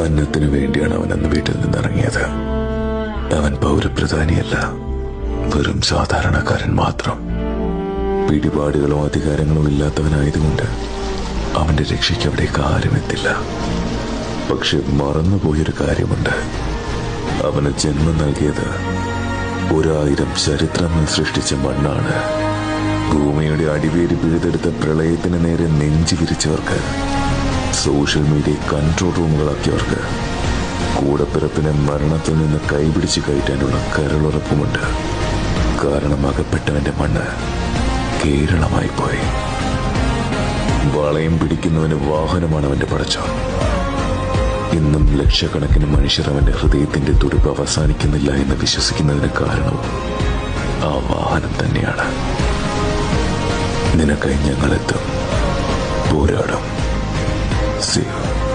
അന്നത്തിനു വേണ്ടിയാണ് അവൻ അന്ന് വീട്ടിൽ നിന്നിറങ്ങിയത്. അവൻ പൗരപ്രധാനിയല്ല, വെറും സാധാരണക്കാരൻ മാത്രം. പിടിപാടുകളോ അധികാരങ്ങളോ ഇല്ലാത്തവനായതുകൊണ്ട് അവന്റെ രക്ഷയ്ക്ക് അവിടേക്ക് ആരും എത്തില്ല. പക്ഷെ മറന്നുപോയൊരു കാര്യമുണ്ട്. അവന് ജന്മം നൽകിയത് 1000 ചരിത്രങ്ങൾ സൃഷ്ടിച്ച മണ്ണാണ്. ഭൂമിയുടെ അടിവേര് പിഴുതെടുത്ത പ്രളയത്തിന് നേരെ നെഞ്ചു വിരിച്ചവർക്ക്, സോഷ്യൽ മീഡിയ കൺട്രോൾ റൂമുകളാക്കിയവർക്ക്, കൂടപ്പിറപ്പിനെ മരണത്തിൽ നിന്ന് കൈപിടിച്ച് കയറ്റാനുള്ള കരളുറപ്പുമുണ്ട്. കാരണം അകപ്പെട്ടവന്റെ മണ്ണ് കേരളമായി പോയി. വളയം പിടിക്കുന്നവന് വാഹനമാണ് അവന്റെ പടച്ചോൻ. ഇന്നും ലക്ഷക്കണക്കിന് മനുഷ്യർ അവന്റെ ഹൃദയത്തിന്റെ തുടിപ്പ് അവസാനിക്കുന്നില്ല എന്ന് വിശ്വസിക്കുന്നതിന് കാരണവും ആ വാഹനം തന്നെയാണ്. നിനക്കായി ഞങ്ങളെത്തും, പോരാടും. See you.